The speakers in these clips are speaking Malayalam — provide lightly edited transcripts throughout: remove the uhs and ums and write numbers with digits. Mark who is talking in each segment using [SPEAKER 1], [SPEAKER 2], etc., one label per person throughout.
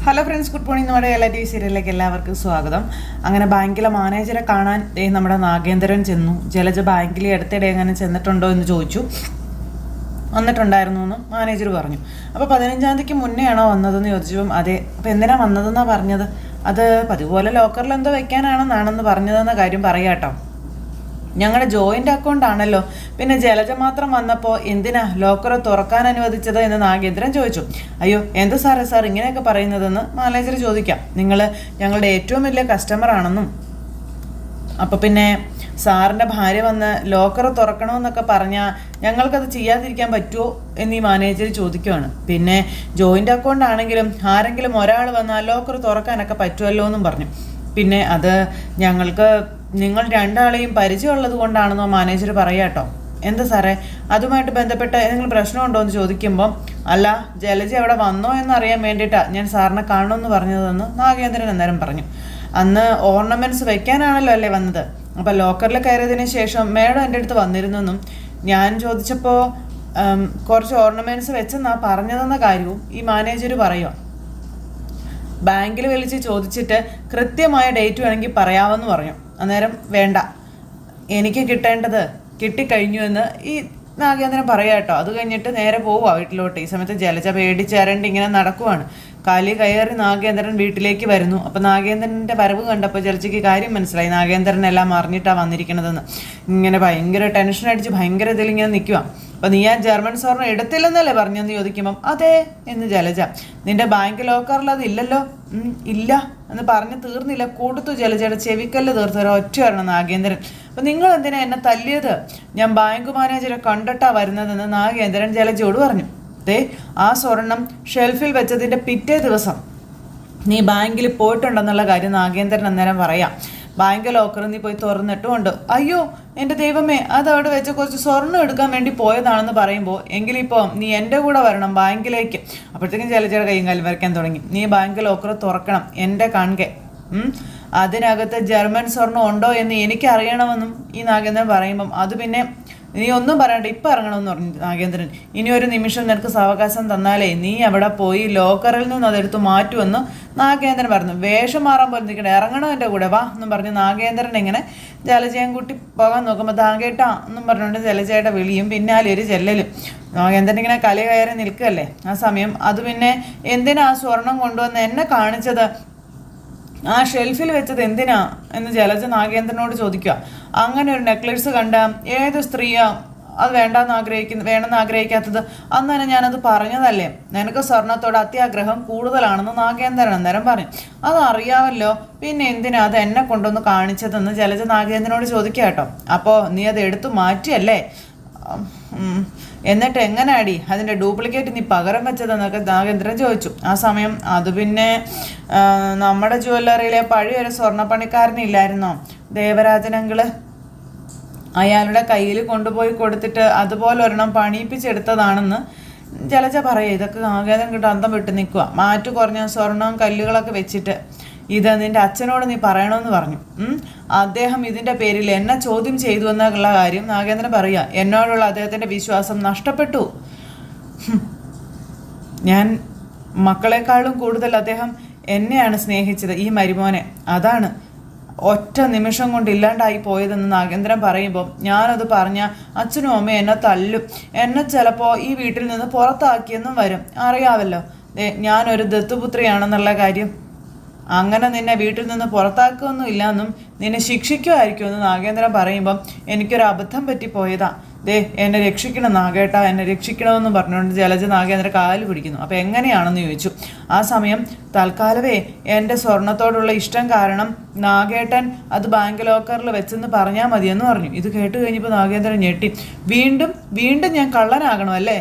[SPEAKER 1] Hello friends, good morning. നമ്മുടെ റിയാലിറ്റി സീരിയലിലേക്ക് എല്ലാവർക്കും സ്വാഗതം. അങ്ങനെ ബാങ്കിലെ മാനേജറെ കാണാൻ നമ്മുടെ നാഗേന്ദ്രൻ ചെന്നു. ജലജ ബാങ്കിൽ അടുത്തിടെ എങ്ങനെ ചെന്നിട്ടുണ്ടോ എന്ന് ചോദിച്ചു. വന്നിട്ടുണ്ടായിരുന്നു എന്ന് മാനേജർ പറഞ്ഞു. അപ്പോൾ 15-ാം തീയതിക്ക് മുന്നേ ആണോ വന്നതെന്ന് ചോദിച്ചപ്പം അതെ. അപ്പോൾ എന്തിനാ വന്നതെന്നാണ് പറഞ്ഞത്? അത് പതിപോലെ ലോക്കറിൽ എന്തോ വെക്കാനാണെന്നാണെന്ന് പറഞ്ഞതെന്ന കാര്യം പറയാട്ടോ. ഞങ്ങളുടെ ജോയിൻ്റ് അക്കൗണ്ട് ആണല്ലോ, പിന്നെ ജലജ മാത്രം വന്നപ്പോൾ എന്തിനാ ലോക്കർ തുറക്കാൻ അനുവദിച്ചത് എന്ന് നാഗേന്ദ്രൻ ചോദിച്ചു. അയ്യോ എന്ത് സാർ ഇങ്ങനെയൊക്കെ പറയുന്നതെന്ന് മാനേജർ ചോദിക്കാം. നിങ്ങൾ ഞങ്ങളുടെ ഏറ്റവും വലിയ കസ്റ്റമർ ആണെന്നും അപ്പോൾ പിന്നെ സാറിൻ്റെ ഭാര്യ വന്ന് ലോക്കർ തുറക്കണമെന്നൊക്കെ പറഞ്ഞാൽ ഞങ്ങൾക്കത് ചെയ്യാതിരിക്കാൻ പറ്റുമോ എന്നീ മാനേജർ ചോദിക്കുവാണ്. പിന്നെ ജോയിൻ്റ് അക്കൗണ്ട് ആണെങ്കിലും ആരെങ്കിലും ഒരാൾ വന്നാൽ ലോക്കർ തുറക്കാനൊക്കെ പറ്റുമല്ലോ എന്നും പറഞ്ഞു. പിന്നെ അത് ഞങ്ങൾക്ക് നിങ്ങൾ രണ്ടാളെയും പരിചയമുള്ളത് കൊണ്ടാണെന്നോ മാനേജർ പറയാട്ടോ. എന്താ സാറേ, അതുമായിട്ട് ബന്ധപ്പെട്ട എന്തെങ്കിലും പ്രശ്നമുണ്ടോ എന്ന് ചോദിക്കുമ്പോൾ അല്ല, ജലജ അവിടെ വന്നോ എന്നറിയാൻ വേണ്ടിയിട്ടാണ് ഞാൻ സാറിനെ കാണണമെന്ന് പറഞ്ഞതെന്ന് നാഗേന്ദ്രൻ അന്നേരം പറഞ്ഞു. അന്ന് ഓർണമെൻറ്റ്സ് വെക്കാനാണല്ലോ അല്ലേ വന്നത്? അപ്പോൾ ലോക്കറിൽ കയറിയതിന് ശേഷം മേഡം എൻ്റെ അടുത്ത് വന്നിരുന്നെന്നും ഞാൻ ചോദിച്ചപ്പോൾ കുറച്ച് ഓർണമെൻറ്റ്സ് വെച്ചെന്നാ പറഞ്ഞതെന്ന കാര്യവും ഈ മാനേജർ പറയുക. ബാങ്കിൽ വിളിച്ച് ചോദിച്ചിട്ട് കൃത്യമായ ഡേറ്റ് വേണമെങ്കിൽ പറയാമെന്ന് പറഞ്ഞു. അന്നേരം വേണ്ട, എനിക്ക് കിട്ടേണ്ടത് കിട്ടിക്കഴിഞ്ഞു എന്ന് ഈ നാഗേന്ദ്രൻ പറയാം കേട്ടോ. അത് കഴിഞ്ഞിട്ട് നേരെ പോവുക വീട്ടിലോട്ട്. ഈ സമയത്ത് ജലജ പേടിച്ചേരണ്ട് ഇങ്ങനെ നടക്കുവാണ്. കാലി കയറി നാഗേന്ദ്രൻ വീട്ടിലേക്ക് വരുന്നു. അപ്പോൾ നാഗേന്ദ്രൻ്റെ വരവ് കണ്ടപ്പോൾ ജലജയ്ക്ക് കാര്യം മനസ്സിലായി. നാഗേന്ദ്രൻ എല്ലാം അറിഞ്ഞിട്ടാണ് വന്നിരിക്കണതെന്ന്. ഇങ്ങനെ ഭയങ്കര ടെൻഷൻ അടിച്ച് ഭയങ്കര ഇതിലിങ്ങനെ നിൽക്കുക. അപ്പോൾ നീ ആ ജർമ്മൻ സ്വർണ്ണം എടുത്തില്ലെന്നല്ലേ പറഞ്ഞെന്ന് ചോദിക്കുമ്പം അതെ എന്ന് ജലജ. നിന്റെ ബാങ്ക് ലോക്കറിൽ അത് ഇല്ലല്ലോ. ഇല്ല എന്ന് പറഞ്ഞ് തീർന്നില്ല, കൊടുത്തു ജലജയുടെ ചെവിക്കല്ല് തീർത്ത് ഒറ്റ വരണം നാഗേന്ദ്രൻ. അപ്പം നിങ്ങൾ എന്തിനാ എന്നെ തല്ലിയത്? ഞാൻ ബാങ്ക് മാനേജറെ കണ്ടിട്ടാ വരുന്നതെന്ന് നാഗേന്ദ്രൻ ജലജയോട് പറഞ്ഞു. ആ സ്വർണം ഷെൽഫിൽ വെച്ചതിൻ്റെ പിറ്റേ ദിവസം നീ ബാങ്കിൽ പോയിട്ടുണ്ടെന്നുള്ള കാര്യം നാഗേന്ദ്രൻ അന്നേരം പറയാം. ബാങ്ക് ലോക്കറിൽ നീ പോയി തുറന്നിട്ടുമുണ്ട്. അയ്യോ എൻ്റെ ദൈവമേ, അതവിടെ വെച്ച് കുറച്ച് സ്വർണ്ണം എടുക്കാൻ വേണ്ടി പോയതാണെന്ന് പറയുമ്പോൾ എങ്കിലിപ്പോൾ നീ എൻ്റെ കൂടെ വരണം ബാങ്കിലേക്ക്. അപ്പോഴത്തേക്കും ജലജയുടെ കൈയും കാലും വരയ്ക്കാൻ തുടങ്ങി. നീ ബാങ്ക് ലോക്കർ തുറക്കണം എൻ്റെ കൺകെ. അതിനകത്ത് ജർമ്മൻ സ്വർണ്ണം ഉണ്ടോ എന്ന് എനിക്കറിയണമെന്നും ഈ നാഗേന്ദ്രൻ പറയുമ്പം അത് പിന്നെ നീ ഒന്നും പറയണ്ട, ഇപ്പം ഇറങ്ങണമെന്ന് പറഞ്ഞു നാഗേന്ദ്രൻ. ഇനി ഒരു നിമിഷം നിനക്ക് സാവകാശം തന്നാലേ നീ അവിടെ പോയി ലോക്കറിൽ നിന്ന് അതെടുത്ത് മാറ്റുമെന്ന് നാഗേന്ദ്രൻ പറഞ്ഞു. വേഷം മാറാൻ പോലും നിൽക്കട്ടെ, ഇറങ്ങണം എൻ്റെ കൂടെ വാ എന്നും പറഞ്ഞ് നാഗേന്ദ്രൻ ഇങ്ങനെ ജലജയം കൂട്ടി പോകാൻ നോക്കുമ്പോൾ താങ്കേട്ടാ എന്നും പറഞ്ഞുകൊണ്ട് ജലജയുടെ വിളിയും പിന്നാലെ ഒരു ചെല്ലലും. നാഗേന്ദ്രൻ ഇങ്ങനെ കലി കയറി നിൽക്കുകയല്ലേ ആ സമയം. അത് പിന്നെ എന്തിനാ ആ സ്വർണം കൊണ്ടുവന്ന് എന്നെ കാണിച്ചത്? ആ ഷെൽഫിൽ വെച്ചത് എന്തിനാ എന്ന് ജലജ നാഗേന്ദ്രനോട് ചോദിക്കുക. അങ്ങനെ ഒരു നെക്ലേസ് കണ്ട ഏത് സ്ത്രീയാ അത് വേണമെന്ന് ആഗ്രഹിക്കാത്തത്? അന്ന് തന്നെ ഞാനത് പറഞ്ഞതല്ലേ, നിനക്ക് സ്വർണത്തോട് അത്യാഗ്രഹം കൂടുതലാണെന്ന് നാഗേന്ദ്രൻ അന്നേരം പറഞ്ഞു. അതറിയാമല്ലോ, പിന്നെ എന്തിനാ അത് എന്നെ കൊണ്ടൊന്ന് കാണിച്ചതെന്ന് ജലജ നാഗേന്ദ്രനോട് ചോദിക്കുക കേട്ടോ. അപ്പോൾ നീ അത് എടുത്തു മാറ്റിയല്ലേ? എന്നിട്ട് എങ്ങനെയാടി അതിൻ്റെ ഡ്യൂപ്ലിക്കേറ്റ് നീ പകരം വെച്ചതെന്നൊക്കെ നാഗേന്ദ്രൻ ചോദിച്ചു. ആ സമയം അത് പിന്നെ നമ്മുടെ ജ്വല്ലറിയിലെ പഴയൊരു സ്വർണ്ണപ്പണിക്കാരനില്ലായിരുന്നോ ദേവരാജനങ്കിള്, അയാളുടെ കയ്യിൽ കൊണ്ടുപോയി കൊടുത്തിട്ട് അതുപോലെ ഒരെണ്ണം പണിയിപ്പിച്ചെടുത്തതാണെന്ന് ജലജ പറയുക. ഇതൊക്കെ നാഗേന്ദ്രൻ കിട്ടും അന്തം വിട്ട് നിൽക്കുക. മാറ്റു കുറഞ്ഞ സ്വർണവും കല്ലുകളൊക്കെ വെച്ചിട്ട് ഇത് നിൻ്റെ അച്ഛനോട് നീ പറയണമെന്ന് പറഞ്ഞു. അദ്ദേഹം ഇതിൻ്റെ പേരിൽ എന്നെ ചോദ്യം ചെയ്തു എന്നുള്ള കാര്യം നാഗേന്ദ്രൻ പറയുക. എന്നോടുള്ള അദ്ദേഹത്തിൻ്റെ വിശ്വാസം നഷ്ടപ്പെട്ടു. ഞാൻ മക്കളെക്കാളും കൂടുതൽ അദ്ദേഹം എന്നെയാണ് സ്നേഹിച്ചത്, ഈ മരുമോനെ. അതാണ് ഒറ്റ നിമിഷം കൊണ്ട് ഇല്ലാണ്ടായി പോയതെന്ന് നാഗേന്ദ്രൻ പറയുമ്പോൾ ഞാനത് പറഞ്ഞാൽ അച്ഛനും അമ്മയും എന്നെ തല്ലും, എന്നെ ചിലപ്പോൾ ഈ വീട്ടിൽ നിന്ന് പുറത്താക്കിയെന്നും വരും. അറിയാമല്ലോ ഞാനൊരു ദത്തുപുത്രിയാണെന്നുള്ള കാര്യം. അങ്ങനെ നിന്നെ വീട്ടിൽ നിന്ന് പുറത്താക്കുകയൊന്നും ഇല്ലയെന്നും നിന്നെ ശിക്ഷിക്കുമായിരിക്കുമെന്ന് നാഗേന്ദ്രൻ പറയുമ്പം എനിക്കൊരു അബദ്ധം പറ്റിപ്പോയതാ. എന്നെ രക്ഷിക്കണം നാഗേട്ടാ, എന്നെ രക്ഷിക്കണമെന്ന് പറഞ്ഞുകൊണ്ട് ജലജ നാഗേന്ദ്ര കാല് പിടിക്കുന്നു. അപ്പോൾ എങ്ങനെയാണെന്ന് ചോദിച്ചു. ആ സമയം തൽക്കാലമേ എൻ്റെ സ്വർണത്തോടുള്ള ഇഷ്ടം കാരണം നാഗേട്ടൻ അത് ബാങ്ക് ലോക്കറിൽ വെച്ചെന്ന് പറഞ്ഞാൽ മതിയെന്ന് പറഞ്ഞു. ഇത് കേട്ട് കഴിഞ്ഞപ്പോൾ നാഗേന്ദ്രൻ ഞെട്ടി. വീണ്ടും ഞാൻ കള്ളനാകണം അല്ലേ?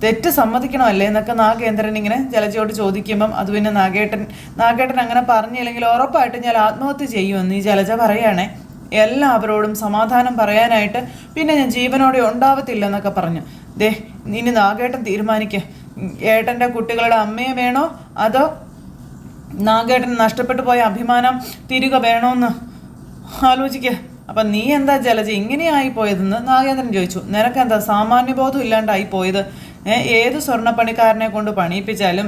[SPEAKER 1] തെറ്റ് സമ്മതിക്കണമല്ലേ എന്നൊക്കെ നാഗേന്ദ്രൻ ഇങ്ങനെ ജലജയോട് ചോദിക്കുമ്പം അത് പിന്നെ നാഗേട്ടൻ അങ്ങനെ പറഞ്ഞില്ലെങ്കിൽ ഉറപ്പായിട്ട് ഞാൻ ആത്മഹത്യ ചെയ്യുമെന്ന് ഈ ജലജ പറയുകയാണേ. എല്ലാവരോടും സമാധാനം പറയാനായിട്ട് പിന്നെ ഞാൻ ജീവനോടെ ഉണ്ടാവത്തില്ലെന്നൊക്കെ പറഞ്ഞു. ഇനി നാഗേട്ടൻ തീരുമാനിക്കുക, ഏട്ടൻ്റെ കുട്ടികളുടെ അമ്മയെ വേണോ അതോ നാഗേട്ടൻ നഷ്ടപ്പെട്ടു പോയ അഭിമാനം തിരികെ വേണോന്ന് ആലോചിക്കുക. അപ്പം നീ എന്താ ജലജ ഇങ്ങനെയായി പോയതെന്ന് നാഗേന്ദ്രൻ ചോദിച്ചു. നിനക്കെന്താ സാമാന്യബോധം ഇല്ലാണ്ടായി പോയത്? ഏത് സ്വർണ്ണപ്പണിക്കാരനെ കൊണ്ട് പണിയിപ്പിച്ചാലും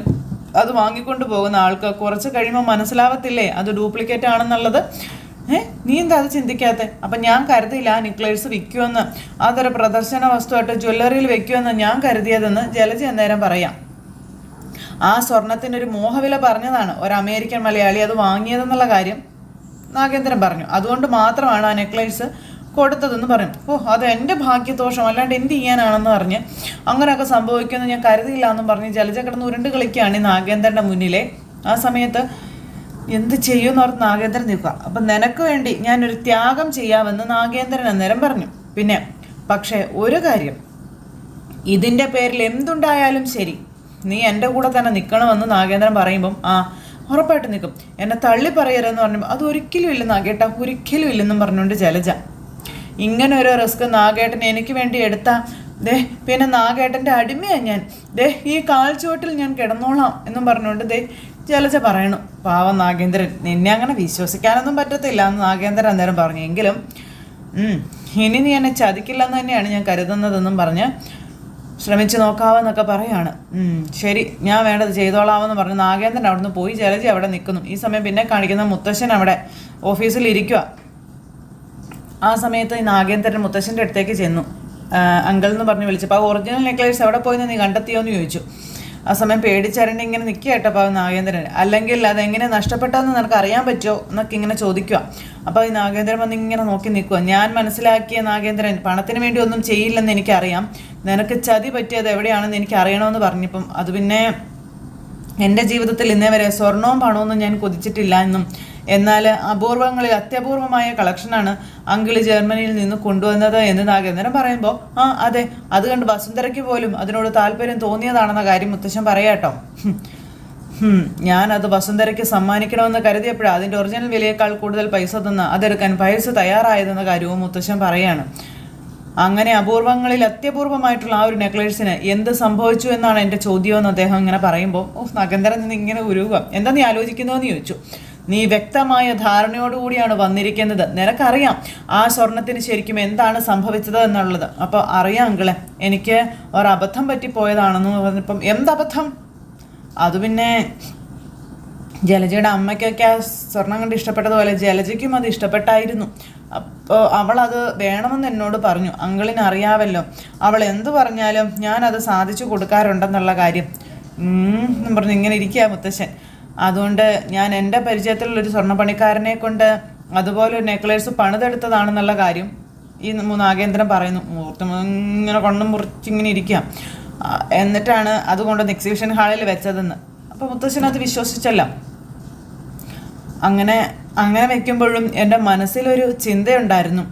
[SPEAKER 1] അത് വാങ്ങിക്കൊണ്ട് പോകുന്ന ആൾക്ക് കുറച്ച് കഴിയുമ്പോൾ മനസ്സിലാവത്തില്ലേ അത് ഡ്യൂപ്ലിക്കേറ്റ് ആണെന്നുള്ളത്? നീ എന്താ അത് ചിന്തിക്കാത്തെ? അപ്പം ഞാൻ കരുതിയില്ല ആ നെക്ലേസ് വിൽക്കുമെന്ന്, അതൊരു പ്രദർശന വസ്തുവായിട്ട് ജ്വല്ലറിയിൽ വെക്കുമെന്ന് ഞാൻ കരുതിയതെന്ന് ജലജ അന്നേരം പറയാം. ആ സ്വർണത്തിനൊരു മോഹവില പറഞ്ഞതാണ് ഒരു അമേരിക്കൻ മലയാളി അത് വാങ്ങിയതെന്നുള്ള കാര്യം നാഗേന്ദ്രൻ പറഞ്ഞു. അതുകൊണ്ട് മാത്രമാണ് ആ നെക്ലേസ് കൊടുത്തതെന്ന് പറയും. അത് എൻ്റെ ഭാഗ്യദോഷം, അല്ലാണ്ട് എന്ത് ചെയ്യാനാണെന്ന് പറഞ്ഞ് അങ്ങനെയൊക്കെ സംഭവിക്കുമെന്ന് ഞാൻ കരുതിയില്ല എന്നും പറഞ്ഞ് ജലജ കിടന്ന് ഉരുണ്ട് കളിക്കുകയാണ് ഈ നാഗേന്ദ്രൻ്റെ മുന്നിലെ. ആ സമയത്ത് എന്ത് ചെയ്യുമെന്ന് ഓർത്ത് നാഗേന്ദ്രൻ നിൽക്കുക. അപ്പം നിനക്ക് വേണ്ടി ഞാനൊരു ത്യാഗം ചെയ്യാമെന്ന് നാഗേന്ദ്രൻ അന്നേരം പറഞ്ഞു. പിന്നെ പക്ഷേ ഒരു കാര്യം, ഇതിൻ്റെ പേരിൽ എന്തുണ്ടായാലും ശരി നീ എൻ്റെ കൂടെ തന്നെ നിൽക്കണമെന്ന് നാഗേന്ദ്രൻ പറയുമ്പം ഉറപ്പായിട്ട് നിൽക്കും, എന്നെ തള്ളി പറയരുതെന്ന് പറഞ്ഞപ്പോൾ അത് ഒരിക്കലും ഇല്ല നാഗേട്ട, ഒരിക്കലും ഇല്ലെന്നും പറഞ്ഞുകൊണ്ട് ജലജ. ഇങ്ങനെ ഒരു റിസ്ക് നാഗേട്ടൻ എനിക്ക് വേണ്ടി എടുത്താൽ പിന്നെ നാഗേട്ടൻ്റെ അടിമയാണ് ഞാൻ, ഈ കാൽച്ചുവട്ടിൽ ഞാൻ കിടന്നോളാം എന്നും പറഞ്ഞുകൊണ്ട് ജലജ പറയണു. പാവം നാഗേന്ദ്രൻ, നിന്നെ അങ്ങനെ വിശ്വസിക്കാനൊന്നും പറ്റത്തില്ല എന്ന് നാഗേന്ദ്രൻ അന്നേരം പറഞ്ഞു. എങ്കിലും ഇനി നീ എന്നെ ചതിക്കില്ലെന്ന് തന്നെയാണ് ഞാൻ കരുതുന്നതെന്നും പറഞ്ഞ് ശ്രമിച്ചു നോക്കാവെന്നൊക്കെ പറയാണ്. ശരി, ഞാൻ വേണ്ടത് ചെയ്തോളാമെന്ന് പറഞ്ഞു നാഗേന്ദ്രൻ അവിടുന്ന് പോയി. ജലജ അവിടെ നിൽക്കുന്നു. ഈ സമയം പിന്നെ കാണിക്കുന്ന മുത്തശ്ശൻ അവിടെ ഓഫീസിൽ ഇരിക്കുക. ആ സമയത്ത് ഈ നാഗേന്ദ്രൻ മുത്തശ്ശൻ്റെ അടുത്തേക്ക് ചെന്നു. അങ്കിൾ എന്ന് പറഞ്ഞ് വിളിച്ചപ്പോൾ ആ ഒറിജിനൽ നെക്ലേസ് എവിടെ പോയെന്ന് നീ കണ്ടെത്തിയോ എന്ന് ചോദിച്ചു. ആ സമയം പേടിച്ചരണ്ട് ഇങ്ങനെ നിൽക്കുക കേട്ടപ്പോൾ നാഗേന്ദ്രൻ. അല്ലെങ്കിൽ അതെങ്ങനെ നഷ്ടപ്പെട്ടതെന്ന് നിനക്ക് അറിയാൻ പറ്റുമോ എന്നൊക്കെ ഇങ്ങനെ ചോദിക്കുക. അപ്പോൾ ഈ നാഗേന്ദ്രൻ വന്ന് ഇങ്ങനെ നോക്കി നിൽക്കുക. ഞാൻ മനസ്സിലാക്കിയ നാഗേന്ദ്രൻ പണത്തിന് വേണ്ടി ഒന്നും ചെയ്യില്ലെന്ന് എനിക്കറിയാം, നിനക്ക് ചതി പറ്റിയത് എവിടെയാണെന്ന് എനിക്ക് അറിയണമെന്ന് പറഞ്ഞപ്പം അത് പിന്നെ എൻ്റെ ജീവിതത്തിൽ ഇന്നേ വരെ സ്വർണവും പണമൊന്നും ഞാൻ കൊതിച്ചിട്ടില്ല എന്നും, എന്നാൽ അപൂർവങ്ങളിൽ അത്യപൂർവമായ കളക്ഷനാണ് അങ്കിള് ജർമ്മനിയിൽ നിന്ന് കൊണ്ടുവന്നത് എന്ന് നാഗേന്ദ്രൻ പറയുമ്പോൾ അതെ, അത് കണ്ട് വസുന്ധരയ്ക്ക് പോലും അതിനോട് താല്പര്യം തോന്നിയതാണെന്ന കാര്യം മുത്തശ്ശൻ പറയാട്ടോ. ഞാനത് വസുന്ധരയ്ക്ക് സമ്മാനിക്കണമെന്ന് കരുതിയപ്പോഴാണ് അതിൻ്റെ ഒറിജിനൽ വിലയേക്കാൾ കൂടുതൽ പൈസ തന്ന് അതെടുക്കാൻ പൈസ തയ്യാറായതെന്ന കാര്യവും മുത്തശ്ശൻ പറയാണ്. അങ്ങനെ അപൂർവങ്ങളിൽ അത്യപൂർവമായിട്ടുള്ള ആ ഒരു നെക്ലേസിന് എന്ത് സംഭവിച്ചു എന്നാണ് എൻ്റെ ചോദ്യമെന്ന് അദ്ദേഹം ഇങ്ങനെ പറയുമ്പോൾ നാഗേന്ദ്രൻ നിന്ന് ഇങ്ങനെ ഉരുവുക. എന്താ നീ ആലോചിക്കുന്നതെന്ന് ചോദിച്ചു. നീ വ്യക്തമായ ധാരണയോടുകൂടിയാണ് വന്നിരിക്കുന്നത്, നിനക്കറിയാം ആ സ്വർണത്തിന് ശരിക്കും എന്താണ് സംഭവിച്ചത് എന്നുള്ളത്. അപ്പോൾ അറിയാം അങ്കിളെ, എനിക്ക് ഒരബദ്ധം പറ്റിപ്പോയതാണെന്ന് പറഞ്ഞപ്പം എന്തബദ്ധം? അത് പിന്നെ ജലജയുടെ അമ്മയ്ക്കൊക്കെ ആ സ്വർണം കണ്ട് ഇഷ്ടപ്പെട്ടതുപോലെ ജലജയ്ക്കും അത് ഇഷ്ടപ്പെട്ടായിരുന്നു. അപ്പോൾ അവളത് വേണമെന്ന് എന്നോട് പറഞ്ഞു. അങ്കിളിന് അറിയാമല്ലോ, അവൾ എന്തു പറഞ്ഞാലും ഞാനത് സാധിച്ചു കൊടുക്കാറുണ്ടെന്നുള്ള കാര്യം എന്ന് പറഞ്ഞു ഇങ്ങനെ ഇരിക്കുക മുത്തശ്ശൻ. അതുകൊണ്ട് ഞാൻ എൻ്റെ പരിചയത്തിലുള്ളൊരു സ്വർണ്ണപ്പണിക്കാരനെ കൊണ്ട് അതുപോലെ ഒരു നെക്ലേസ് പണിതെടുത്തതാണെന്നുള്ള കാര്യം ഈ നാഗേന്ദ്രൻ പറയുന്നു. ഇങ്ങനെ കൊണ്ടും മുറിച്ചിങ്ങനെ ഇരിക്കുക. എന്നിട്ടാണ് അതുകൊണ്ട് എക്സിബിഷൻ ഹാളിൽ വെച്ചതെന്ന്. അപ്പോൾ മുത്തശ്ശൻ അത് വിശ്വസിച്ചല്ല. അങ്ങനെ വെക്കുമ്പോഴും എൻ്റെ മനസ്സിലൊരു ചിന്തയുണ്ടായിരുന്നു,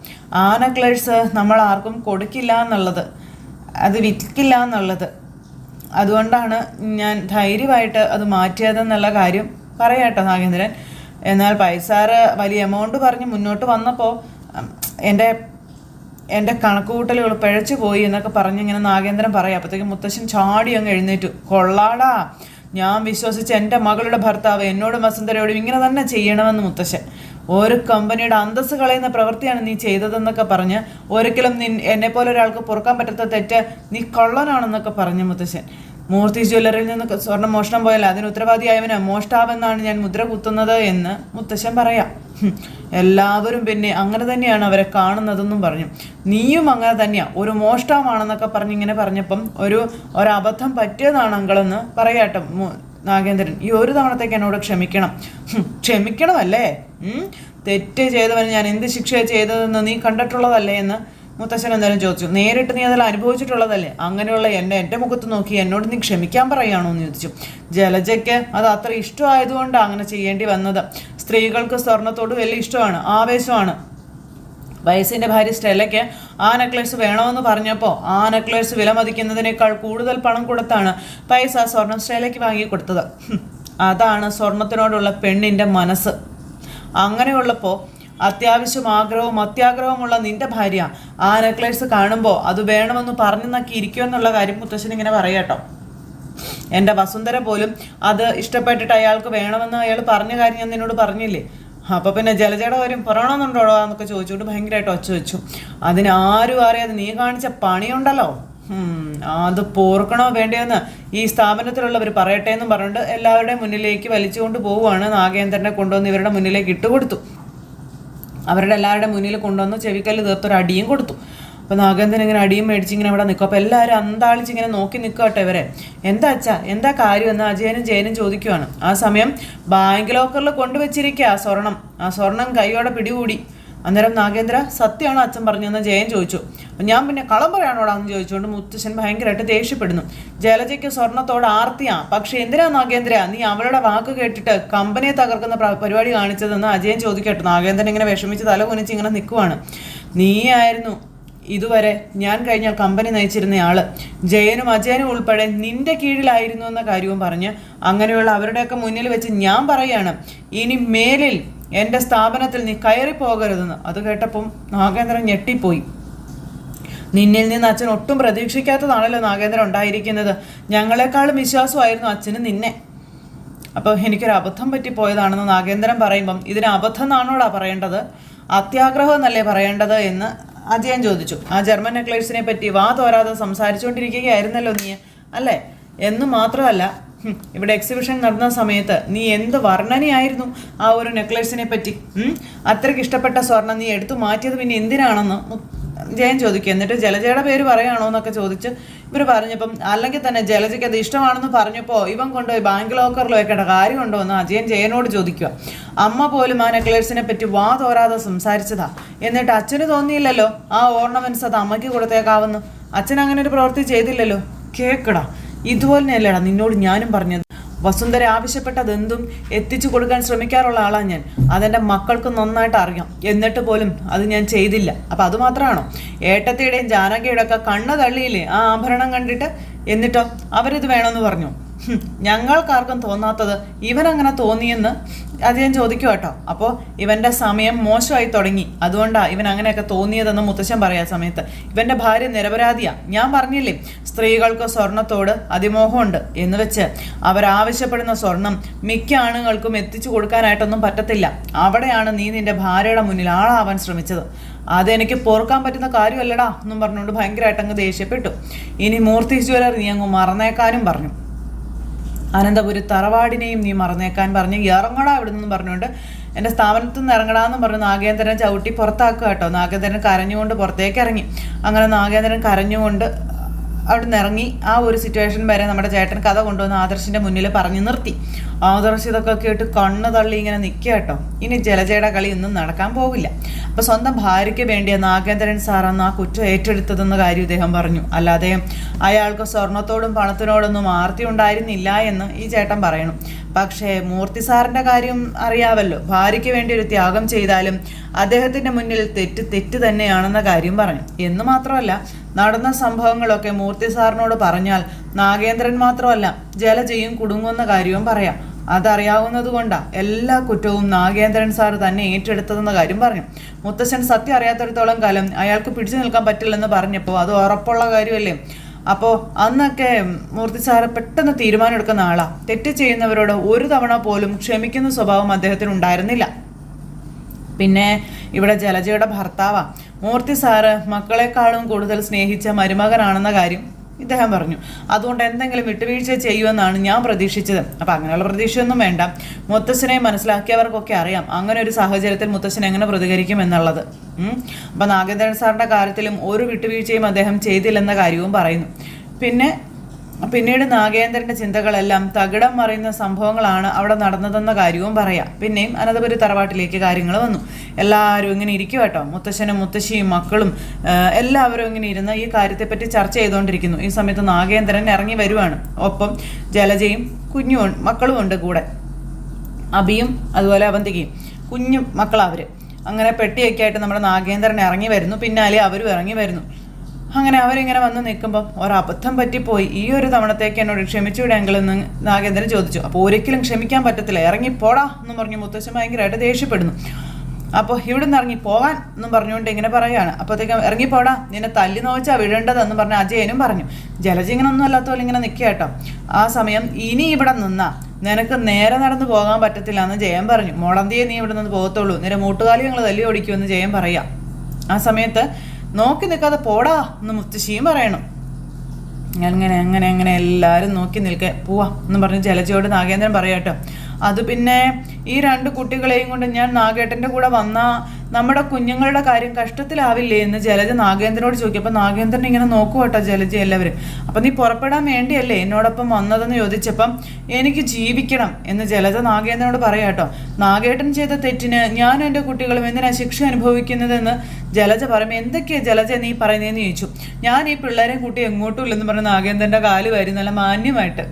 [SPEAKER 1] ആ നെക്ലേസ് നമ്മൾ ആർക്കും കൊടുക്കില്ല എന്നുള്ളത്, അത് വിൽക്കില്ല എന്നുള്ളത്. അതുകൊണ്ടാണ് ഞാൻ ധൈര്യമായിട്ട് അത് മാറ്റിയതെന്നുള്ള കാര്യം പറയാട്ടോ നാഗേന്ദ്രൻ. എന്നാൽ പൈസാറ് വലിയ എമൗണ്ട് പറഞ്ഞ് മുന്നോട്ട് വന്നപ്പോൾ എൻ്റെ കണക്കുകൂട്ടലുകൾ പിഴച്ചു പോയി എന്നൊക്കെ പറഞ്ഞ് ഇങ്ങനെ നാഗേന്ദ്രൻ പറയാം. അപ്പോഴത്തേക്കും മുത്തശ്ശൻ ചാടി അങ്ങ് എഴുന്നേറ്റു. കൊള്ളാടാ, ഞാൻ വിശ്വസിച്ച എൻ്റെ മകളുടെ ഭർത്താവ് എന്നോടും വസുന്ധരയോടും ഇങ്ങനെ തന്നെ ചെയ്യണമെന്ന് മുത്തശ്ശൻ. ഒരു കമ്പനിയുടെ അന്തസ്സ് കളയുന്ന പ്രവൃത്തിയാണ് നീ ചെയ്തതെന്നൊക്കെ പറഞ്ഞ് ഒരിക്കലും എന്നെപ്പോലെ ഒരാൾക്ക് പൊറുക്കാൻ പറ്റാത്ത തെറ്റ് നീ കള്ളനാണെന്നൊക്കെ പറഞ്ഞു മുത്തശ്ശൻ. മൂർത്തി ജ്വല്ലറിയിൽ നിന്ന് സ്വർണ്ണം മോഷണം പോയാൽ അതിന് ഉത്തരവാദിയായവന് മോഷ്ടാവെന്നാണ് ഞാൻ മുദ്ര കുത്തുന്നത് എന്ന് മുത്തശ്ശൻ പറയാം. എല്ലാവരും പിന്നെ അങ്ങനെ തന്നെയാണ് അവരെ കാണുന്നതെന്നും പറഞ്ഞു. നീയും അങ്ങനെ തന്നെയാണ്, ഒരു മോഷ്ടാവാണെന്നൊക്കെ പറഞ്ഞ് ഇങ്ങനെ പറഞ്ഞപ്പം ഒരബദ്ധം പറ്റിയതാണ് അങ്കളെന്ന് പറയാട്ടോ നാഗേന്ദ്രൻ. ഈ ഒരു തവണത്തേക്ക് എന്നോട് ക്ഷമിക്കണം. ക്ഷമിക്കണമല്ലേ? തെറ്റ് ചെയ്തവന് ഞാൻ എന്ത് ശിക്ഷയാണ് ചെയ്തതെന്ന് നീ കണ്ടിട്ടുള്ളതല്ലേ എന്ന് മുത്തശ്ശൻ എന്തായാലും ചോദിച്ചു. നേരിട്ട് നീ അതെല്ലാം അനുഭവിച്ചിട്ടുള്ളതല്ലേ? അങ്ങനെയുള്ള എൻ്റെ മുഖത്ത് നോക്കി എന്നോട് നീ ക്ഷമിക്കാൻ പറയുകയാണോ എന്ന് ചോദിച്ചു. ജലജയ്ക്ക് അത് അത്ര ഇഷ്ടമായതുകൊണ്ടാണ് അങ്ങനെ ചെയ്യേണ്ടി വന്നത്. സ്ത്രീകൾക്ക് സ്വർണത്തോട് വലിയ ഇഷ്ടമാണ്, ആവേശമാണ്. വയസ്സിൻ്റെ ഭാര്യ സ്റ്റെല്ലയ്ക്ക് ആ നെക്ലേസ് വേണമെന്ന് പറഞ്ഞപ്പോൾ ആ നെക്ലേസ് വിലമതിക്കുന്നതിനേക്കാൾ കൂടുതൽ പണം കൊടുത്താണ് പൈസ സ്വർണം സ്റ്റെല്ലയ്ക്ക് വാങ്ങിക്കൊടുത്തത്. അതാണ് സ്വർണത്തിനോടുള്ള പെണ്ണിൻ്റെ മനസ്സ്. അങ്ങനെയുള്ളപ്പോൾ അത്യാവശ്യം ആഗ്രഹവും അത്യാഗ്രഹമുള്ള നിന്റെ ഭാര്യ ആ നെക്ലേസ് കാണുമ്പോൾ അത് വേണമെന്ന് പറഞ്ഞു നക്കി ഇരിക്കുമെന്നുള്ള കാര്യം മുത്തശ്ശൻ ഇങ്ങനെ പറയാട്ടോ. എൻ്റെ വസുന്ധര പോലും അത് ഇഷ്ടപ്പെട്ടിട്ട് അയാൾക്ക് വേണമെന്ന് അയാൾ പറഞ്ഞ കാര്യം ഞാൻ നിന്നോട് പറഞ്ഞില്ലേ? അപ്പോൾ പിന്നെ ജലജയുടെ കാര്യം പറയണമെന്നുണ്ടോ എന്നൊക്കെ ചോദിച്ചുകൊണ്ട് ഭയങ്കരമായിട്ട് ഒച്ച വെച്ചു. അതിനാരും അറിയാതെ നീ കാണിച്ച പണിയുണ്ടല്ലോ, അത് പോർക്കണോ വേണ്ടയോന്ന് ഈ സ്ഥാപനത്തിലുള്ളവർ പറയട്ടെ എന്നും പറഞ്ഞിട്ട് എല്ലാവരുടെയും മുന്നിലേക്ക് വലിച്ചുകൊണ്ട് പോവുകയാണ്. നാഗേന്ദ്രനെ കൊണ്ടുവന്ന് ഇവരുടെ മുന്നിലേക്ക് ഇട്ടുകൊടുത്തു. അവരുടെ എല്ലാവരുടെ മുന്നിൽ കൊണ്ടുവന്ന് ചെവിക്കല്ല് തീർത്തൊരു അടിയും കൊടുത്തു. അപ്പോൾ നാഗേന്ദ്രൻ ഇങ്ങനെ അടിയും മേടിച്ചിങ്ങനെ അവിടെ നിൽക്കും. അപ്പോൾ എല്ലാവരും അന്താളിച്ചിങ്ങനെ നോക്കി നിൽക്കട്ടെ ഇവരെ. എന്താ അച്ഛാ, എന്താ കാര്യം എന്ന് അജയനും ജയനും ചോദിക്കുവാണ്. ആ സമയം ബാങ്ക് ലോക്കറിൽ കൊണ്ടുവച്ചിരിക്കുക ആ സ്വർണം കൈയോടെ പിടികൂടി. അന്നേരം നാഗേന്ദ്ര സത്യമാണോ അച്ഛൻ പറഞ്ഞതെന്ന് ജയൻ ചോദിച്ചു. ഞാൻ പിന്നെ കളം പറയാനോടാ എന്ന് ചോദിച്ചുകൊണ്ട് മുത്തശ്ശൻ ഭയങ്കരമായിട്ട് ദേഷ്യപ്പെടുന്നു. ജലജയ്ക്ക് സ്വർണത്തോട് ആർത്തിയാ, പക്ഷെ എന്തിനാ നാഗേന്ദ്ര നീ അവളുടെ വാക്ക് കേട്ടിട്ട് കമ്പനിയെ തകർക്കുന്ന പരിപാടി കാണിച്ചതെന്ന് അജയൻ ചോദിക്കട്ടെ. നാഗേന്ദ്രൻ ഇങ്ങനെ വിഷമിച്ച് തല കുനിച്ച് ഇങ്ങനെ നിൽക്കുവാണ്. നീയായിരുന്നു ഇതുവരെ ഞാൻ കഴിഞ്ഞാൽ കമ്പനി നയിച്ചിരുന്നയാള്. ജയനും അജയനും ഉൾപ്പെടെ നിന്റെ കീഴിലായിരുന്നു എന്ന കാര്യവും പറഞ്ഞ് അങ്ങനെയുള്ള അവരുടെയൊക്കെ മുന്നിൽ വെച്ച് ഞാൻ പറയാണ്, ഇനി മേലിൽ എൻ്റെ സ്ഥാപനത്തിൽ നീ കയറിപ്പോകരുതെന്ന്. അത് കേട്ടപ്പം നാഗേന്ദ്രൻ ഞെട്ടിപ്പോയി. നിന്നിൽ നിന്ന് അച്ഛൻ ഒട്ടും പ്രതീക്ഷിക്കാത്തതാണല്ലോ നാഗേന്ദ്രൻ ഉണ്ടായിരിക്കുന്നത്. ഞങ്ങളെക്കാളും വിശ്വാസമായിരുന്നു അച്ഛന് നിന്നെ. അപ്പോൾ എനിക്കൊരു അബദ്ധം പറ്റിപ്പോയതാണെന്ന് നാഗേന്ദ്രൻ പറയുമ്പം ഇതിന് അബദ്ധം എന്നാണോടാ പറയേണ്ടത്, അത്യാഗ്രഹം എന്നല്ലേ പറയേണ്ടത് എന്ന് അജയൻ ചോദിച്ചു. ആ ജർമ്മൻ നെക്ലേഴ്സിനെ പറ്റി വാ തോരാതെ സംസാരിച്ചുകൊണ്ടിരിക്കുകയായിരുന്നല്ലോ നീ, അല്ലേ? എന്ന് മാത്രമല്ല ഇവിടെ എക്സിബിഷൻ നടന്ന സമയത്ത് നീ എന്ത് വർണ്ണനയായിരുന്നു ആ ഒരു നെക്ലേഴ്സിനെ പറ്റി. അത്രയ്ക്ക് ഇഷ്ടപ്പെട്ട സ്വർണം നീ എടുത്തു മാറ്റിയത് പിന്നെ എന്തിനാണെന്ന് ജയൻ ചോദിക്കുക. എന്നിട്ട് ജലജയുടെ പേര് പറയുകയാണോ എന്നൊക്കെ ചോദിച്ച് ഇവർ പറഞ്ഞപ്പം അല്ലെങ്കിൽ തന്നെ ജലജയ്ക്ക് അത് ഇഷ്ടമാണെന്ന് പറഞ്ഞപ്പോൾ ഇവൻ കൊണ്ടുപോയി ബാങ്ക് ലോക്കറിൽ വെക്കേണ്ട കാര്യമുണ്ടോ എന്ന് അജയൻ ജയനോട് ചോദിക്കുക. അമ്മ പോലും ആ നെക്ലേഴ്സിനെ പറ്റി വാ തോരാതെ സംസാരിച്ചതാ. എന്നിട്ട് അച്ഛന് തോന്നിയില്ലല്ലോ ആ ഓർണമെന്റ്സ് അത് അമ്മയ്ക്ക് കൊടുത്തേക്കാവുന്നു. അച്ഛൻ അങ്ങനെ ഒരു പ്രവൃത്തി ചെയ്തില്ലല്ലോ. കേക്കടാ, ഇതുപോലെ തന്നെയല്ലേടാ നിന്നോട് ഞാനും പറഞ്ഞത്. വസുന്ധര ആവശ്യപ്പെട്ടതെന്തും എത്തിച്ചു കൊടുക്കാൻ ശ്രമിക്കാറുള്ള ആളാണ് ഞാൻ. അതെൻ്റെ മക്കൾക്ക് നന്നായിട്ട് അറിയാം. എന്നിട്ട് പോലും അത് ഞാൻ ചെയ്തില്ല. അപ്പം അതുമാത്രമാണോ? ഏട്ടത്തിയുടെയും ജാനകിയുടെ ഒക്കെ കണ്ണ് തള്ളിയില്ലേ ആ ആഭരണം കണ്ടിട്ട്? എന്നിട്ടോ അവരിത് വേണമെന്ന് പറഞ്ഞു. ഞങ്ങൾക്കാർക്കും തോന്നാത്തത് ഇവനങ്ങനെ തോന്നിയെന്ന് അജയൻ ചോദിക്കും കേട്ടോ. അപ്പോൾ ഇവൻ്റെ സമയം മോശമായി തുടങ്ങി, അതുകൊണ്ടാണ് ഇവൻ അങ്ങനെയൊക്കെ തോന്നിയതെന്ന് മുത്തശ്ശൻ പറയാ സമയത്ത്. ഇവൻ്റെ ഭാര്യ നിരപരാധിയാ. ഞാൻ പറഞ്ഞില്ലേ സ്ത്രീകൾക്ക് സ്വർണത്തോട് അതിമോഹമുണ്ട് എന്ന് വെച്ച് അവരാവശ്യപ്പെടുന്ന സ്വർണം മിക്ക ആണുങ്ങൾക്കും എത്തിച്ചു കൊടുക്കാനായിട്ടൊന്നും പറ്റത്തില്ല. അവിടെയാണ് നീ നിന്റെ ഭാര്യയുടെ മുന്നിൽ ആളാവാൻ ശ്രമിച്ചത്. അതെനിക്ക് പോർക്കാൻ പറ്റുന്ന കാര്യമല്ലടാ എന്നും പറഞ്ഞുകൊണ്ട് ഭയങ്കരമായിട്ട് അങ്ങ് ദേഷ്യപ്പെട്ടു. ഇനി മൂർത്തി ജ്വല്ലറി നീ അങ്ങ് മറന്നേക്കാനും പറഞ്ഞു. അനന്തപുരി തറവാടിനെയും നീ മറന്നേക്കാൻ പറഞ്ഞ് ഇറങ്ങടാ ഇവിടെ നിന്നും പറഞ്ഞുകൊണ്ട് എൻ്റെ സ്ഥാപനത്തിൽ നിന്ന് ഇറങ്ങടാന്ന് പറഞ്ഞ് നാഗേന്ദ്രനെ ചവിട്ടി പുറത്താക്കുക കേട്ടോ. നാഗേന്ദ്രൻ കരഞ്ഞുകൊണ്ട് പുറത്തേക്ക് ഇറങ്ങി. അങ്ങനെ നാഗേന്ദ്രൻ കരഞ്ഞുകൊണ്ട് അവിടെ നിന്ന് ഇറങ്ങി. ആ ഒരു സിറ്റുവേഷൻ വരെ നമ്മുടെ ചേട്ടൻ കഥ കൊണ്ടുവന്ന് ആദർശിൻ്റെ മുന്നിൽ പറഞ്ഞു നിർത്തി. ആദർശ് ഇതൊക്കെ കേട്ട് കണ്ണ് തള്ളി ഇങ്ങനെ നിൽക്കുക കേട്ടോ. ഇനി ജലജയുടെ കളി ഒന്നും നടക്കാൻ പോവില്ല. അപ്പോൾ സ്വന്തം ഭാര്യയ്ക്ക് വേണ്ടിയ നാഗേന്ദ്രൻ സാറാണ് ആ കുറ്റം ഏറ്റെടുത്തതെന്ന കാര്യം ഇദ്ദേഹം പറഞ്ഞു. അല്ലാതെ അയാൾക്ക് സ്വർണത്തോടും പണത്തിനോടൊന്നും ആർത്തി ഉണ്ടായിരുന്നില്ല എന്ന് ഈ ചേട്ടൻ പറയണം. പക്ഷേ മൂർത്തി സാറിൻ്റെ കാര്യം അറിയാവല്ലോ. ഭാര്യയ്ക്ക് വേണ്ടി ഒരു ത്യാഗം ചെയ്താലും അദ്ദേഹത്തിൻ്റെ മുന്നിൽ തെറ്റ് തന്നെയാണെന്ന കാര്യം പറഞ്ഞു. എന്ന് മാത്രമല്ല നടന്ന സംഭവങ്ങളൊക്കെ മൂർത്തി സാറിനോട് പറഞ്ഞാൽ നാഗേന്ദ്രൻ മാത്രമല്ല ജലജയും കുടുങ്ങുന്ന കാര്യവും പറയാം. അതറിയാവുന്നത് കൊണ്ടാണ് എല്ലാ കുറ്റവും നാഗേന്ദ്രൻ സാർ തന്നെ ഏറ്റെടുത്തതെന്ന കാര്യം പറഞ്ഞു. മുത്തശ്ശൻ സത്യം അറിയാത്തിടത്തോളം കാലം അയാൾക്ക് പിടിച്ചു നിൽക്കാൻ പറ്റില്ലെന്ന് പറഞ്ഞപ്പോൾ അത് ഉറപ്പുള്ള കാര്യമല്ലേ. അപ്പോൾ അന്നൊക്കെ മൂർത്തി സാറ് പെട്ടെന്ന് തീരുമാനം എടുക്കുന്ന ആളാണ്. തെറ്റ് ചെയ്യുന്നവരോട് ഒരു തവണ പോലും ക്ഷമിക്കുന്ന സ്വഭാവം അദ്ദേഹത്തിന് ഉണ്ടായിരുന്നില്ല. പിന്നെ ഇവിടെ ജലജയുടെ ഭർത്താവാ മൂർത്തി സാറ് മക്കളെക്കാളും കൂടുതൽ സ്നേഹിച്ച മരുമകനാണെന്ന കാര്യം ഇദ്ദേഹം പറഞ്ഞു. അതുകൊണ്ട് എന്തെങ്കിലും വിട്ടുവീഴ്ച ചെയ്യുമെന്നാണ് ഞാൻ പ്രതീക്ഷിച്ചത്. അപ്പം അങ്ങനെയുള്ള പ്രതീക്ഷയൊന്നും വേണ്ട. മുത്തശ്ശനെ മനസ്സിലാക്കിയവർക്കൊക്കെ അറിയാം അങ്ങനെ ഒരു സാഹചര്യത്തിൽ മുത്തശ്ശൻ എങ്ങനെ പ്രതികരിക്കും എന്നുള്ളത്. അപ്പം നാഗേന്ദ്രൻ സാറിൻ്റെ കാര്യത്തിലും ഒരു വിട്ടുവീഴ്ചയും അദ്ദേഹം ചെയ്തില്ലെന്ന കാര്യവും പറയുന്നു. പിന്നീട് നാഗേന്ദ്രൻ്റെ ചിന്തകളെല്ലാം തകിടം മറിയുന്ന സംഭവങ്ങളാണ് അവിടെ നടന്നതെന്ന കാര്യവും പറയാം. പിന്നെയും അനന്തപുരി തറവാട്ടിലേക്ക് കാര്യങ്ങൾ വന്നു. എല്ലാവരും ഇങ്ങനെ ഇരിക്കും കേട്ടോ. മുത്തശ്ശനും മുത്തശ്ശിയും മക്കളും എല്ലാവരും ഇങ്ങനെ ഇരുന്ന് ഈ കാര്യത്തെപ്പറ്റി ചർച്ച ചെയ്തുകൊണ്ടിരിക്കുന്നു. ഈ സമയത്ത് നാഗേന്ദ്രൻ ഇറങ്ങി വരുവാണ്. ഒപ്പം ജലജയും മക്കളും ഉണ്ട് കൂടെ. അബിയും അതുപോലെ അവന്തികയും കുഞ്ഞു മക്കളവർ. അങ്ങനെ പെട്ടിയൊക്കെ ആയിട്ട് നമ്മുടെ നാഗേന്ദ്രൻ ഇറങ്ങി വരുന്നു. പിന്നാലെ അവരും ഇറങ്ങി വരുന്നു. അങ്ങനെ അവരിങ്ങനെ വന്ന് നിൽക്കുമ്പം ഒരബദ്ധം പറ്റിപ്പോയി, ഈ ഒരു തവണത്തേക്ക് എന്നോട് ക്ഷമിച്ചുവിടെങ്കിലെന്ന് നാഗേന്ദ്രൻ ചോദിച്ചു. അപ്പോൾ ഒരിക്കലും ക്ഷമിക്കാൻ പറ്റത്തില്ല, ഇറങ്ങിപ്പോടാ എന്നും പറഞ്ഞു മുത്തശ്ശൻ ഭയങ്കരമായിട്ട് ദേഷ്യപ്പെടുന്നു. അപ്പോൾ ഇവിടെ നിന്ന് ഇറങ്ങിപ്പോകാൻ എന്നും പറഞ്ഞുകൊണ്ട് ഇങ്ങനെ പറയുകയാണ്. അപ്പോഴത്തേക്കും ഇറങ്ങിപ്പോടാ, നിന്നെ തല്ലി നോച്ചാൽ വിടേണ്ടതെന്ന് പറഞ്ഞ് അജയനും പറഞ്ഞു. ജലജ ഇങ്ങനെ ഒന്നും അല്ലാത്ത പോലെ ഇങ്ങനെ നിൽക്കുക കേട്ടോ. ആ സമയം ഇനി ഇവിടെ നിന്നാ നിനക്ക് നേരെ നടന്നു പോകാൻ പറ്റത്തില്ല എന്ന് ജയൻ പറഞ്ഞു. മുളന്തിയെ നീ ഇവിടെ നിന്ന് പോകത്തുള്ളൂ, നിന്റെ മൂട്ടുകാലി ഞങ്ങൾ തല്ലി ഓടിക്കുമെന്ന് ജയൻ പറയാം. ആ സമയത്ത് നോക്കി നിൽക്കാതെ പോടാ എന്ന് മുത്തശ്ശിയും പറയണം. അങ്ങനെ അങ്ങനെ അങ്ങനെ എല്ലാവരും നോക്കി നിൽക്കെ പോവാ എന്ന് പറഞ്ഞ് ജലജയോട് നാഗേന്ദ്രൻ പറയാട്ടോ. അത് പിന്നെ ഈ 2 കുട്ടികളെയും കൊണ്ട് ഞാൻ നാഗേട്ടൻ്റെ കൂടെ വന്നാൽ നമ്മുടെ കുഞ്ഞുങ്ങളുടെ കാര്യം കഷ്ടത്തിലാവില്ലേ എന്ന് ജലജ നാഗേന്ദ്രനോട് ചോദിക്കും. അപ്പം നാഗേന്ദ്രൻ ഇങ്ങനെ നോക്കുവാട്ടോ ജലജ എല്ലാവരും. അപ്പം നീ പുറപ്പെടാൻ വേണ്ടിയല്ലേ എന്നോടൊപ്പം വന്നതെന്ന് ചോദിച്ചപ്പം എനിക്ക് ജീവിക്കണം എന്ന് ജലജ നാഗേന്ദ്രനോട് പറയാട്ടോ. നാഗേട്ടൻ ചെയ്ത തെറ്റിന് ഞാനും എൻ്റെ കുട്ടികളും എന്തിനാ ശിക്ഷ അനുഭവിക്കുന്നതെന്ന് ജലജ പറയും. എന്തൊക്കെയാണ് ജലജ നീ പറയുന്നതെന്ന് ചോദിച്ചു. ഞാൻ ഈ പിള്ളേരെ കൂട്ടി എങ്ങോട്ടും ഇല്ലെന്ന് പറഞ്ഞ് നാഗേന്ദ്രൻ്റെ കാല് വാരി നല്ല മാന്യമായിട്ട്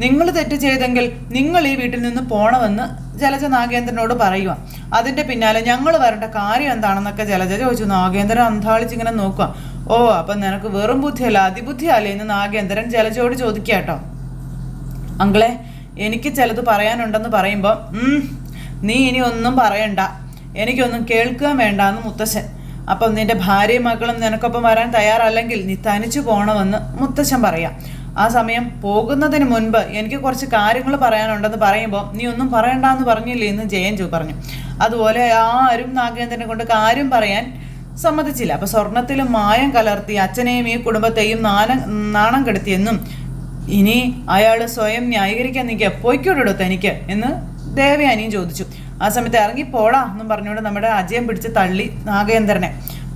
[SPEAKER 1] നിങ്ങൾ തെറ്റ് ചെയ്തെങ്കിൽ നിങ്ങൾ ഈ വീട്ടിൽ നിന്ന് പോണമെന്ന് ജലജ നാഗേന്ദ്രനോട് പറയുക. അതിൻ്റെ പിന്നാലെ ഞങ്ങൾ വരേണ്ട കാര്യം എന്താണെന്നൊക്കെ ജലജ ചോദിച്ചു. നാഗേന്ദ്രൻ അന്താളിച്ചിങ്ങനെ നോക്കുക. ഓ അപ്പം നിനക്ക് വെറും ബുദ്ധിയല്ല അതിബുദ്ധിയല്ലേ എന്ന് നാഗേന്ദ്രൻ ജലജയോട് ചോദിക്കുക കേട്ടോ. അങ്കിളെ എനിക്ക് ചിലത് പറയാനുണ്ടെന്ന് പറയുമ്പോൾ നീ ഇനി ഒന്നും പറയണ്ട, എനിക്കൊന്നും കേൾക്കുക വേണ്ടാന്ന് മുത്തശ്ശൻ. അപ്പം നിന്റെ ഭാര്യയും മക്കളും നിനക്കൊപ്പം വരാൻ തയ്യാറല്ലെങ്കിൽ നീ തനിച്ചു പോകണമെന്ന് മുത്തശ്ശൻ പറയാം. ആ സമയം പോകുന്നതിന് മുൻപ് എനിക്ക് കുറച്ച് കാര്യങ്ങൾ പറയാനുണ്ടെന്ന് പറയുമ്പോൾ നീ ഒന്നും പറയണ്ടെന്ന് പറഞ്ഞില്ലേ എന്ന് ജയൻ പറഞ്ഞു. അതുപോലെ ആരും നാഗേന്ദ്രനെ കൊണ്ട് കാര്യം പറയാൻ സമ്മതിച്ചില്ല. അപ്പം സ്വർണത്തിൽ മായം കലർത്തി അച്ഛനെയും ഈ കുടുംബത്തെയും നാണം കെടുത്തിയെന്നും ഇനി അയാൾ സ്വയം ന്യായീകരിക്കാൻ നിൽക്കുക പോയിക്കോട്ടോ തനിക്ക് എന്ന് ദേവയാനിയും ചോദിച്ചു. ആ സമയത്ത് ഇറങ്ങിപ്പോടാ എന്നും പറഞ്ഞുകൊണ്ട് നമ്മുടെ അജയം പിടിച്ച് തള്ളി നാഗേന്ദ്രനെ.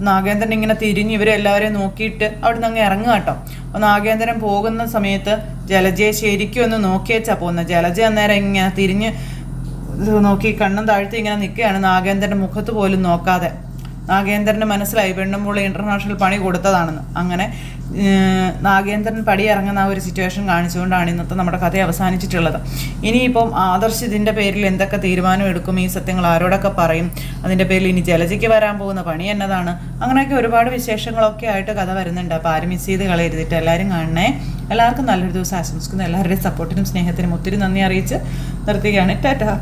[SPEAKER 1] നാഗേന്ദ്രൻ ഇങ്ങനെ തിരിഞ്ഞ് ഇവരെല്ലാവരെയും നോക്കിയിട്ട് അവിടെ നിന്ന് അങ്ങ് ഇറങ്ങുക കേട്ടോ. അപ്പോൾ നാഗേന്ദ്രൻ പോകുന്ന സമയത്ത് ജലജയെ ശരിക്കും ഒന്ന് നോക്കിയേച്ചാ പോകുന്നത്. ജലജ അന്നേരം ഇങ്ങനെ തിരിഞ്ഞ് നോക്കി കണ്ണും താഴ്ത്തി ഇങ്ങനെ നിൽക്കുകയാണ്, നാഗേന്ദ്രൻ്റെ മുഖത്ത് പോലും നോക്കാതെ. നാഗേന്ദ്രന് മനസ്സിലായി പെണ്ണുമ്പോൾ ഇൻ്റർനാഷണൽ പണി കൊടുത്തതാണെന്ന്. അങ്ങനെ നാഗേന്ദ്രൻ പടി ഇറങ്ങുന്ന ആ ഒരു സിറ്റുവേഷൻ കാണിച്ചുകൊണ്ടാണ് ഇന്നത്തെ നമ്മുടെ കഥ അവസാനിച്ചിട്ടുള്ളത്. ഇനിയിപ്പം ആദർശ് ഇതിൻ്റെ പേരിൽ എന്തൊക്കെ തീരുമാനം എടുക്കും, ഈ സത്യങ്ങൾ ആരോടൊക്കെ പറയും, അതിൻ്റെ പേരിൽ ഇനി ജലജയ്ക്ക് വരാൻ പോകുന്ന പണി എന്നതാണ്, അങ്ങനെയൊക്കെ ഒരുപാട് വിശേഷങ്ങളൊക്കെ ആയിട്ട് കഥ വരുന്നുണ്ട്. അപ്പോൾ ആരും മിസ് ചെയ്ത് കളയരുതിട്ട് എല്ലാവരും കാണണേ. എല്ലാവർക്കും നല്ലൊരു ദിവസം ആശംസിക്കുന്നു. എല്ലാവരുടെയും സപ്പോർട്ടിനും സ്നേഹത്തിനും ഒത്തിരി നന്ദി അറിയിച്ച് നിർത്തുകയാണ്. ടാറ്റാ.